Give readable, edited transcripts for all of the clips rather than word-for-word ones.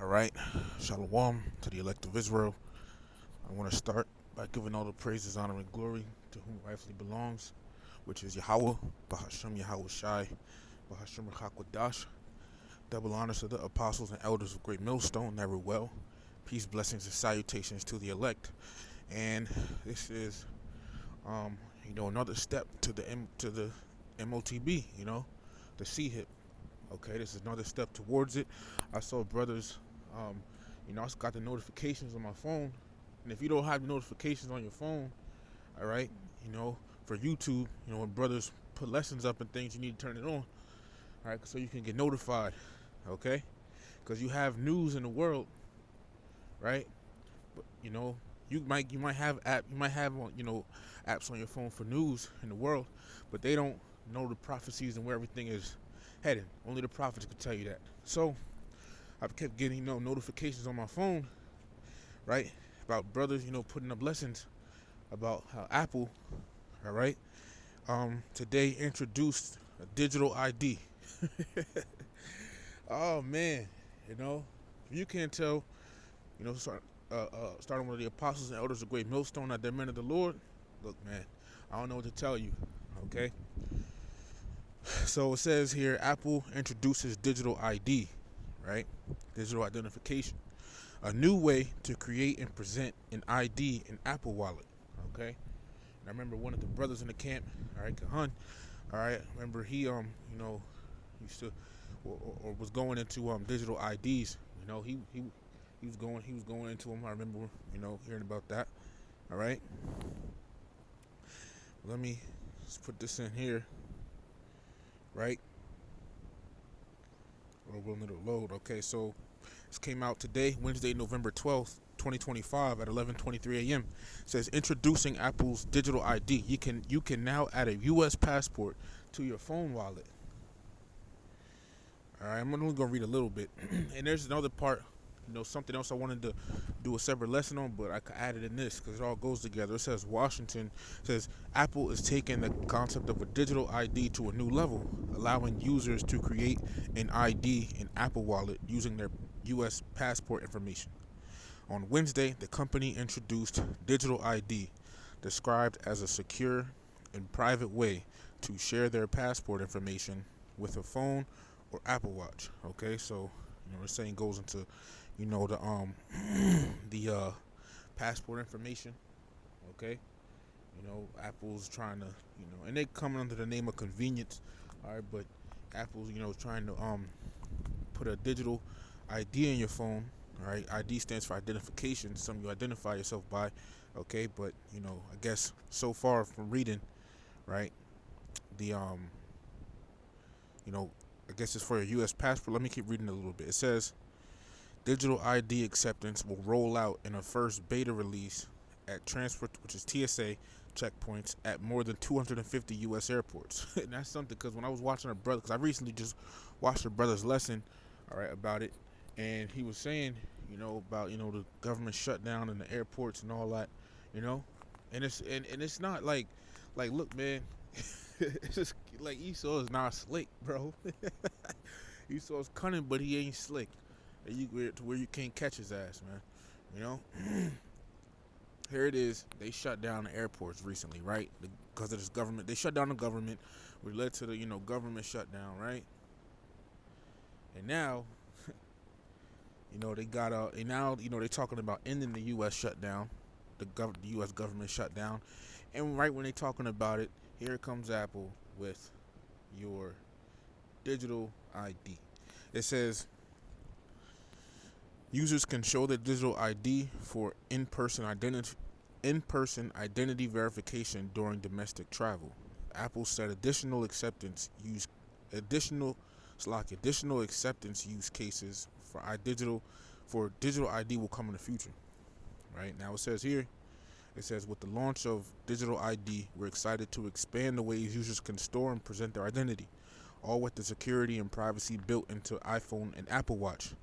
All right, Shalom to the elect of Israel. I want to start by giving all the praises, honor, and glory to whom rightfully belongs, which is Yahweh, Bahashem Yahweh Shai, Bahashem Rechakwadash. Double honors to the apostles and elders of Great Millstone, never well. Peace, blessings, and salutations to the elect. And this is, another step to the MOTB, the C hip. Okay, this is another step towards it. I saw brothers, I got the notifications on my phone. And if you don't have notifications on your phone, all right, for YouTube, when brothers put lessons up and things, you need to turn it on, all right, so you can get notified, okay? Because you have news in the world, right? But you might have apps on your phone for news in the world, but they don't know the prophecies and where everything is heading. Only the prophets can tell you that. So I kept getting notifications on my phone, right, about brothers putting up lessons about how Apple, all right, today introduced a digital ID. Oh man, you can't tell, starting with the apostles and elders of Great Millstone that they're men of the Lord. Look, man, I don't know what to tell you. Okay. So it says here, Apple introduces digital ID, right? Digital identification, a new way to create and present an ID in Apple Wallet. Okay. And I remember one of the brothers in the camp, all right, Kahan, all right. Remember he used to or was going into digital IDs. He was going into them. I remember hearing about that. All right. Let me just put this in here. Right. Or we'll need to load. Okay, so this came out today, Wednesday, November 12th, 2025 at 11:23 a.m. It says introducing Apple's digital ID. You can now add a US passport to your phone wallet. All right, I'm only going to read a little bit. And there's another part, something else I wanted to do a separate lesson on, but I added in this because it all goes together. It says Apple is taking the concept of a digital ID to a new level, allowing users to create an ID in Apple Wallet using their US passport information. On Wednesday, the company introduced digital ID, described as a secure and private way to share their passport information with a phone or Apple Watch. Okay, so the saying goes into the passport information. Okay, Apple's trying to and they coming under the name of convenience. All right, but Apple's trying to put a digital ID in your phone. All right, ID stands for identification, something you identify yourself by. Okay, but I guess so far from reading, right, the I guess it's for a U.S. passport. Let me keep reading a little bit. It says digital ID acceptance will roll out in a first beta release at transport, which is TSA checkpoints at more than 250 U.S. airports. And that's something because when I was watching a brother, because I recently just watched a brother's lesson, all right, about it, and he was saying, about the government shutdown and the airports and all that, and it's not like look, man. It's just like Esau is not slick, bro. Esau's cunning, but he ain't slick. To where you can't catch his ass, man. Here it is. They shut down the airports recently, right? Because of this government. They shut down the government, which led to the government shutdown, right? And now, they got they're talking about ending the U.S. shutdown, the U.S. government shutdown, and right when they're talking about it, here comes Apple with your digital ID. It says users can show their digital ID for in-person identity verification during domestic travel. Apple said additional acceptance use cases for digital ID will come in the future. Right now, it says here. It says, with the launch of digital ID, we're excited to expand the ways users can store and present their identity, all with the security and privacy built into iPhone and Apple Watch.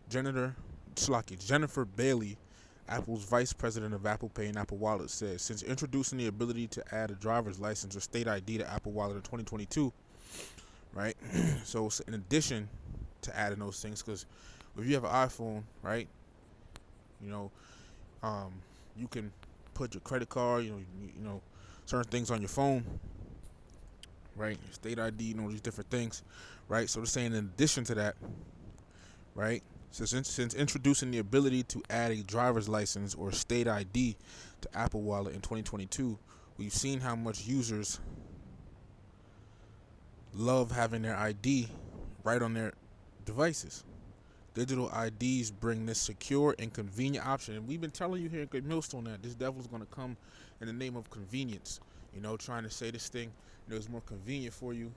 Jennifer Bailey, Apple's vice president of Apple Pay and Apple Wallet, says, since introducing the ability to add a driver's license or state ID to Apple Wallet in 2022, right? So in addition to adding those things, because If you have an iPhone, right, you know, um, you can put your credit card, certain things on your phone, right? Your state ID, these different things, right? So they're saying in addition to that, right? Since introducing the ability to add a driver's license or state ID to Apple Wallet in 2022, we've seen how much users love having their ID right on their devices. Digital IDs bring this secure and convenient option. And we've been telling you here at Great Millstone that this devil's going to come in the name of convenience. Trying to say this thing, is more convenient for you,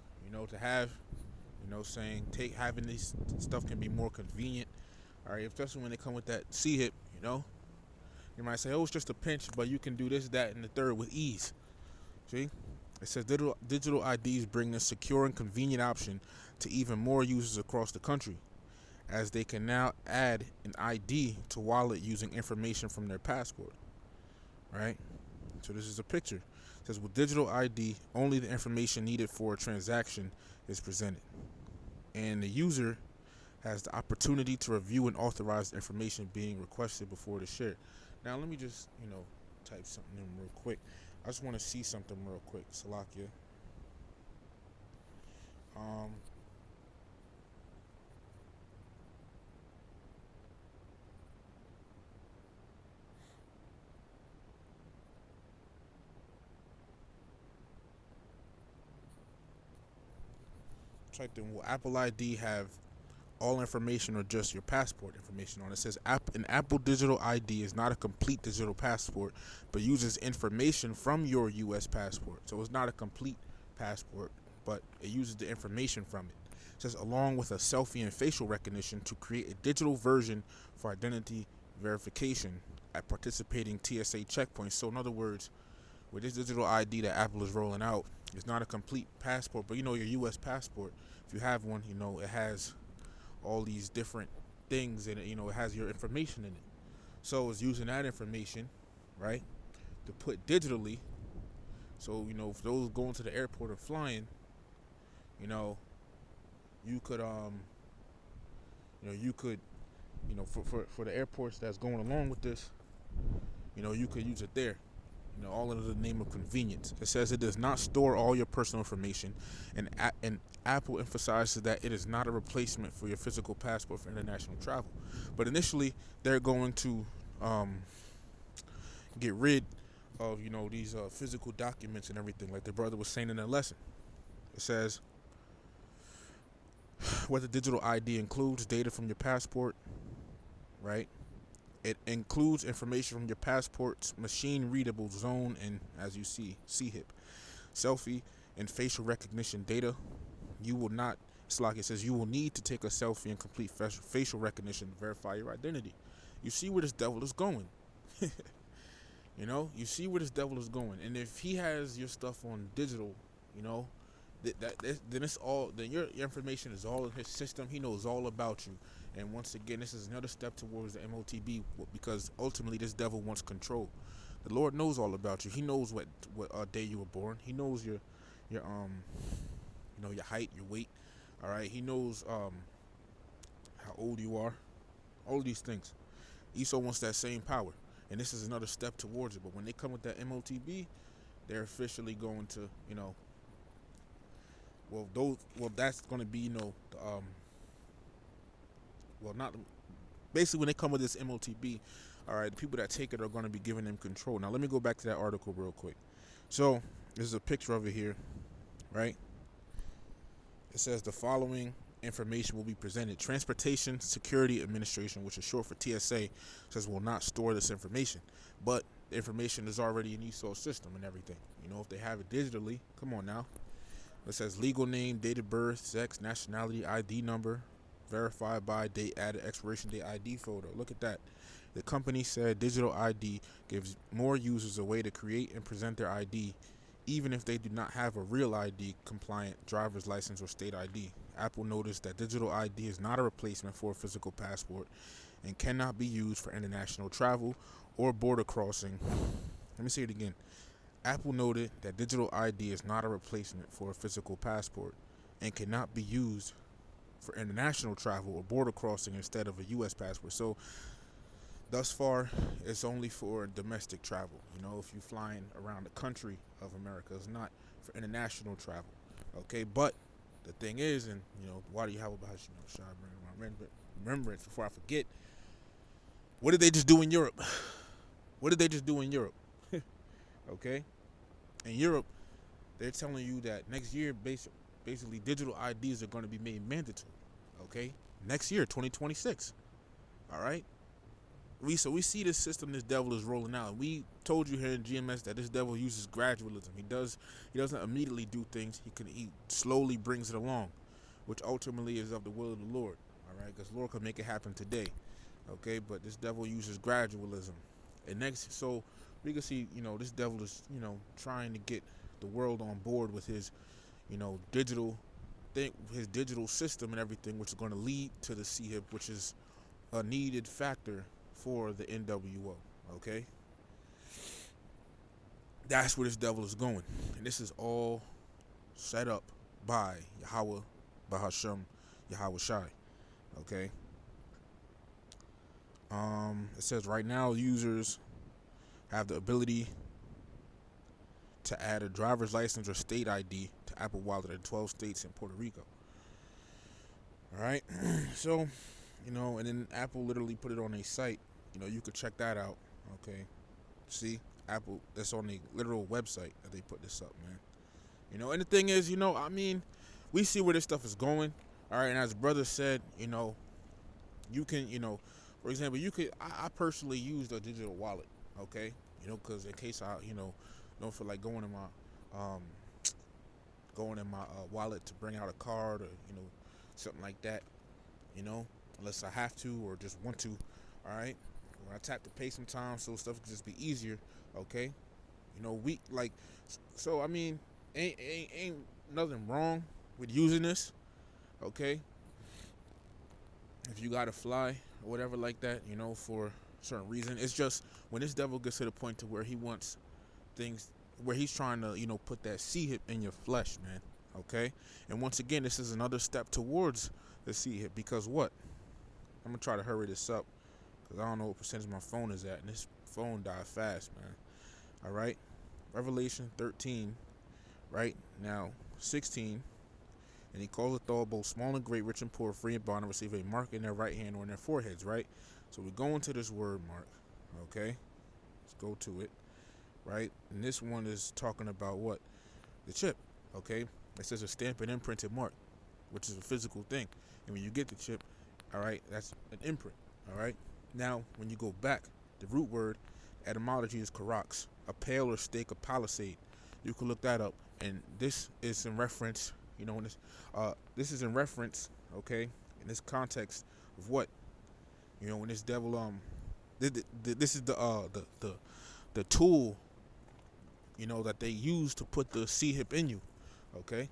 to have, saying having this stuff can be more convenient. All right, especially when they come with that C-hip, you might say, oh, it's just a pinch, but you can do this, that, and the third with ease. See? It says digital IDs bring this secure and convenient option to even more users across the country, as they can now add an ID to wallet using information from their passport. Right? So this is a picture. It says with digital ID, only the information needed for a transaction is presented, and the user has the opportunity to review and authorize the information being requested before it is shared. Now let me just, type something in real quick. I just want to see something real quick. Salakia. Typed in, will Apple ID have all information or just your passport information on it? It says an Apple digital ID is not a complete digital passport, but uses information from your U.S. passport. So it's not a complete passport, but it uses the information from it. It says along with a selfie and facial recognition to create a digital version for identity verification at participating TSA checkpoints. So in other words, with this digital ID that Apple is rolling out, it's not a complete passport, but your U.S. passport, if you have one, it has all these different things in it. It has your information in it. So it's using that information, right, to put digitally. So for those going to the airport or flying, you could for the airports that's going along with this, you could use it there. All under the name of convenience. It says it does not store all your personal information, and Apple emphasizes that it is not a replacement for your physical passport for international travel. But initially, they're going to get rid of these physical documents and everything, like the brother was saying in the lesson. It says what the digital ID includes: data from your passport, right? It includes information from your passport's machine-readable zone and, as you see, C-hip, selfie, and facial recognition data. You will not, it's like it says, you will need to take a selfie and complete facial recognition to verify your identity. You see where this devil is going. You see where this devil is going. And if he has your stuff on digital, then it's all, then your information is all in his system. He knows all about you. And once again, this is another step towards the MOTB, because ultimately this devil wants control. The Lord knows all about you. He knows what day you were born. He knows your your height, your weight. All right. He knows how old you are. All of these things. Esau wants that same power, and this is another step towards it. But when they come with that MOTB, they're officially going to, that's going to be, not basically when they come with this MOTB, all right, the people that take it are going to be giving them control. Now let me go back to that article real quick. So this is a picture of it here, right? It says the following information will be presented. Transportation Security Administration, which is short for TSA, says will not store this information, but the information is already in Esau's system and everything. If they have it digitally, come on now. It says legal name, date of birth, sex, nationality, ID number, verified by date, added expiration date, ID photo. Look at that. The company said digital ID gives more users a way to create and present their ID, even if they do not have a real ID compliant driver's license or state ID. Apple noticed that digital ID is not a replacement for a physical passport and cannot be used for international travel or border crossing. Let me say it again. Apple noted that digital ID is not a replacement for a physical passport and cannot be used for international travel or border crossing instead of a U.S. passport. So thus far, it's only for domestic travel. If you're flying around the country of America, it's not for international travel. Okay, but the thing is, and why do you have about remembrance before I forget? What did they just do in Europe? What did they just do in Europe? Okay, in Europe, they're telling you that next year, basically, digital IDs are going to be made mandatory. Okay, next year, 2026. All right. We see this system this devil is rolling out. We told you here in GMS that this devil uses gradualism. He doesn't immediately do things. He slowly brings it along, which ultimately is of the will of the Lord. All right, because Lord could make it happen today. Okay, but this devil uses gradualism, and so we can see this devil is trying to get the world on board with his digital thing, his digital system and everything, which is going to lead to the CHIP, which is a needed factor for the NWO. Okay, that's where this devil is going, and this is all set up by Yahweh, Bahasham, Yahweh Shai. Okay. It says right now users have the ability to add a driver's license or state ID to Apple Wallet in 12 states and Puerto Rico. All right, so and then Apple literally put it on a site. You could check that out. Okay, see, Apple, that's on the literal website that they put this up, man. And the thing is, we see where this stuff is going. All right, and as brother said, you can, for example, I personally use the digital wallet. Okay, because in case I, don't feel like going in my wallet to bring out a card or something like that, unless I have to or just want to. All right, when I tap to pay sometimes, so stuff can just be easier. Okay, ain't nothing wrong with using this. Okay, if you gotta fly or whatever like that, for a certain reason. It's just when this devil gets to the point to where he wants things, where he's trying to, put that C-hip in your flesh, man. Okay? And once again, this is another step towards the C-hip, because what? I'm going to try to hurry this up, because I don't know what percentage my phone is at, and this phone died fast, man. All right? Revelation 13, right? Now, 16, and he calls it all, both small and great, rich and poor, free and bond, and receive a mark in their right hand or in their foreheads, right? So we go into this word mark, okay? Let's go to it, right? And this one is talking about what? The chip, okay? It says a stamp and imprinted mark, which is a physical thing. And when you get the chip, all right, that's an imprint, all right? Now, when you go back, the root word etymology is karax, a pale or stake, a palisade. You can look that up, and this is in reference, this is in reference, okay, in this context of what, when this devil, this is the tool, that they use to put the C-hip in you, okay,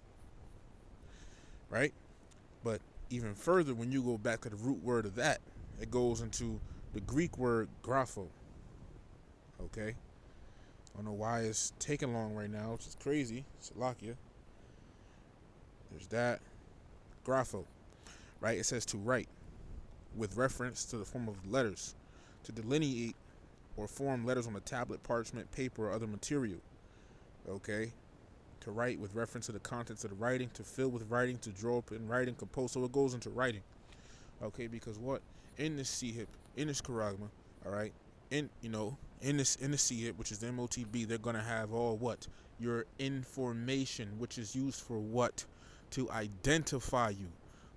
right? But even further, when you go back to the root word of that, it goes into the Greek word grapho, okay? I don't know why it's taking long right now, which is crazy. Salakia. There's that. Grapho, right? It says to write, with reference to the form of letters, to delineate or form letters on a tablet, parchment, paper, or other material. Okay? To write with reference to the contents of the writing, to fill with writing, to draw up in writing, compose. So it goes into writing. Okay? Because what? In this C-hip, in this charagma, all right? In the C-hip, which is the MOTB, they're going to have all what? Your information, which is used for what? To identify you.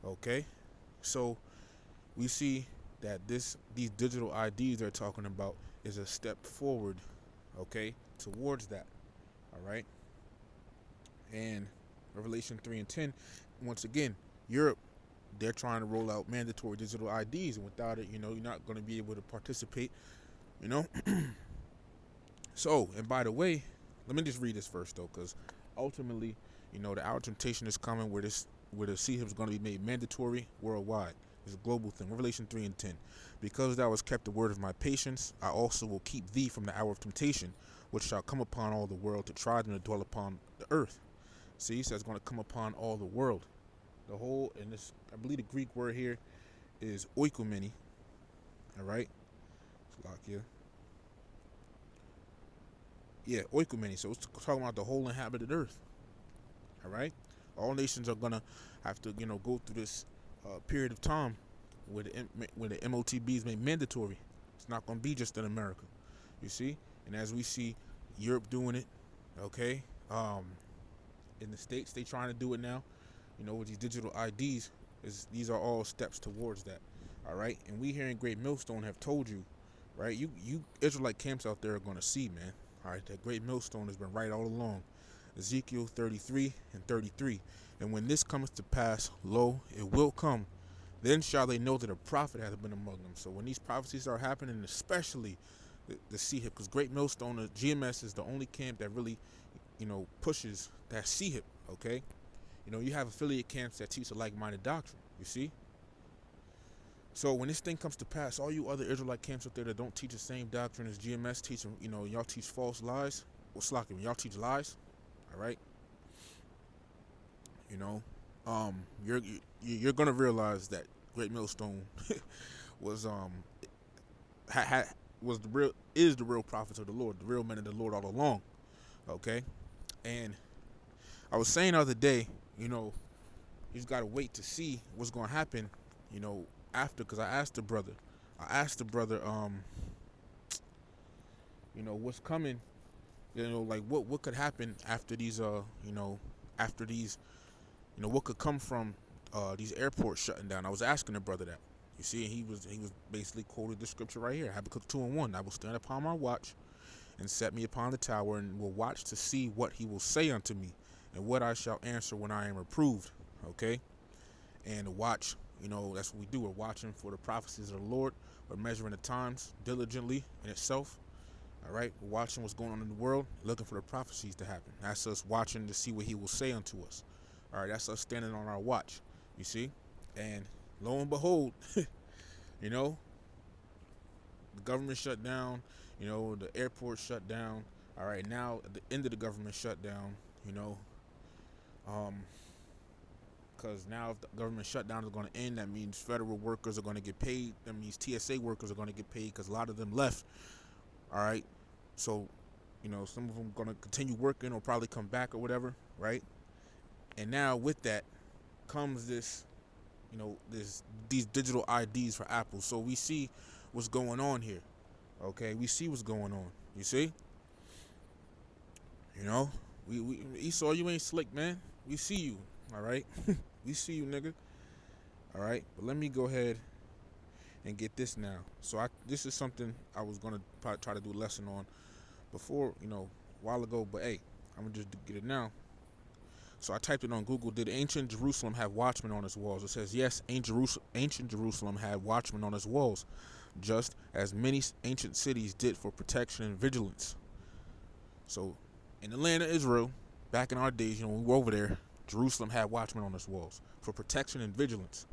Okay? So we see that these digital IDs they're talking about is a step forward, okay, towards that. All right? And Revelation 3 and 10, once again, Europe, they're trying to roll out mandatory digital IDs, and without it, you're not going to be able to participate, So, and by the way, let me just read this first, though, because ultimately, the hour of temptation is coming where the C-hip is going to be made mandatory worldwide. It's a global thing. Revelation 3 and 10. Because thou hast kept the word of my patience, I also will keep thee from the hour of temptation, which shall come upon all the world to try them to dwell upon the earth. See, so it's going to come upon all the world. The whole, and this, I believe the Greek word here is oikomene. All right, Slovakia. Yeah, oikomene. So it's talking about the whole inhabited earth. All right, all nations are gonna have to, go through this period of time where the MOTB is made mandatory. It's not gonna be just in America. You see, and as we see Europe doing it, okay, in the States they trying to do it now. With these digital IDs, these are all steps towards that. All right, and we here in Great Millstone have told you, right? You Israelite camps out there are gonna see, man. All right, that Great Millstone has been right all along. Ezekiel 33 and 33. And when this comes to pass, lo, it will come. Then shall they know that a prophet hath been among them. So when these prophecies are happening, especially the CHIP, because Great Millstone, the GMS is the only camp that really, pushes that CHIP, okay? You have affiliate camps that teach a like-minded doctrine, you see? So when this thing comes to pass, all you other Israelite camps out there that don't teach the same doctrine as GMS teach, y'all teach false lies. Well, Slocky, when y'all teach lies, all right? You're gonna realize that Great Millstone was was the real prophets of the Lord, the real men of the Lord all along. Okay, and I was saying the other day, he's got to wait to see what's gonna happen, after, because I asked the brother, what's coming, like what could happen after these, after these, what could come from these airports shutting down. I was asking the brother that. You see, he was basically quoted the scripture right here, Habakkuk 2:1. I will stand upon my watch and set me upon the tower, and will watch to see what he will say unto me, and what I shall answer when I am reproved. Okay? And to watch, that's what we do. We're watching for the prophecies of the Lord. We're measuring the times diligently in itself. All right? We're watching what's going on in the world, looking for the prophecies to happen. That's us watching to see what he will say unto us. All right? That's us standing on our watch. You see? And lo and behold, the government shut down, the airport shut down. All right, now at the end of the government shutdown, because now if the government shutdown is going to end, that means federal workers are going to get paid. That means TSA workers are going to get paid because a lot of them left. All right, so some of them are going to continue working or probably come back or whatever, right? And now with that comes this, these digital IDs for Apple. So we see what's going on here. Okay, we see what's going on. You see? We Esau, you ain't slick, man. We see you. All right, we see you, nigga. All right, but let me go ahead and get this now. So this is something I was gonna probably try to do a lesson on before, a while ago. But hey, I'm gonna just get it now. So I typed it on Google. Did ancient Jerusalem have watchmen on its walls? It says yes. Ancient Jerusalem had watchmen on its walls, just as many ancient cities did for protection and vigilance. So, in the land of Israel, back in our days, when we were over there, Jerusalem had watchmen on its walls for protection and vigilance.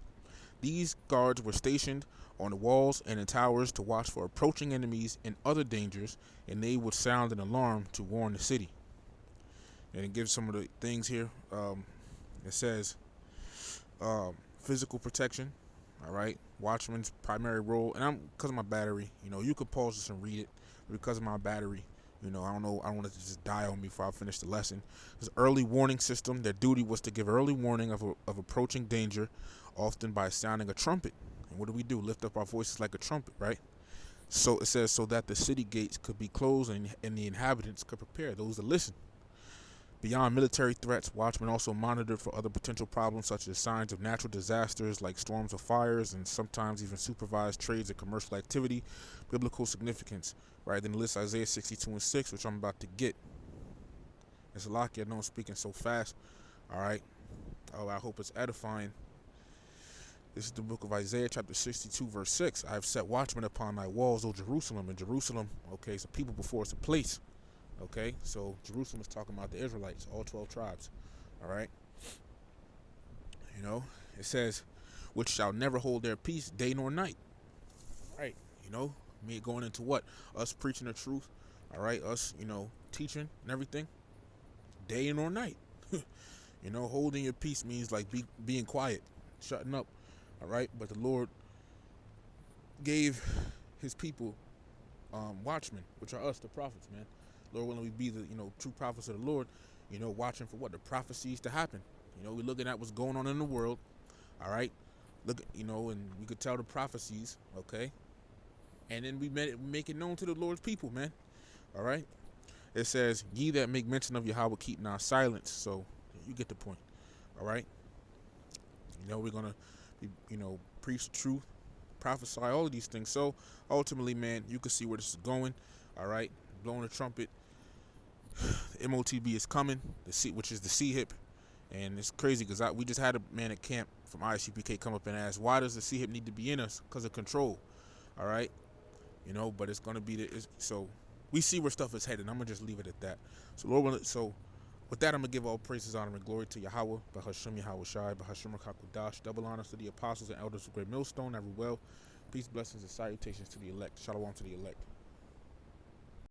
These guards were stationed on the walls and in towers to watch for approaching enemies and other dangers, and they would sound an alarm to warn the city. And it gives some of the things here. It says physical protection. All right, watchman's primary role, and because of my battery, you could pause this and read it. But because of my battery, I don't know. I don't want it to just die on me before I finish the lesson. This early warning system. Their duty was to give early warning of approaching danger, often by sounding a trumpet. And what do? Lift up our voices like a trumpet, right? So it says so that the city gates could be closed and the inhabitants could prepare those that listen. Beyond military threats, watchmen also monitored for other potential problems such as signs of natural disasters like storms or fires, and sometimes even supervised trades and commercial activity. Biblical significance, right? Then the list Isaiah 62:6, which I'm about to get. It's lucky I know I'm speaking so fast. All right. Oh, I hope it's edifying. This is the book of Isaiah, chapter 62, verse 6. I have set watchmen upon thy walls, O Jerusalem. And Jerusalem, okay, it's a people before it's a place. Okay, so Jerusalem is talking about the Israelites, all 12 tribes. All right. It says, which shall never hold their peace day nor night. Right. Me going into what? Us preaching the truth. All right. Us, teaching and everything. Day nor night. You know, holding your peace means like being quiet, shutting up. All right, but the Lord gave His people watchmen, which are us, the prophets, man. Lord willing, we be the true prophets of the Lord. Watching for what the prophecies to happen. We're looking at what's going on in the world. All right, look, and we could tell the prophecies, okay, and then we make it known to the Lord's people, man. All right, it says, "Ye that make mention of Yahweh keep not silence." So you get the point. All right, we're gonna be, preach the truth, prophesy, all of these things. So ultimately, man, you can see where this is going. All right, blowing the trumpet. The MOTB is coming, which is the C-hip, and it's crazy because we just had a man at camp from ISUPK come up and ask, why does the C-hip need to be in us? Because of control. All right, but it's gonna be so we see where stuff is headed. I'm gonna just leave it at that. So Lord, with that, I'm gonna give all praises, honor, and glory to Yahweh, Bahasham Yahweh Shai, Bahasham Rakakudash. Double honors to the apostles and elders of Great Millstone, every well. Peace, blessings, and salutations to the elect. Shalom to the elect.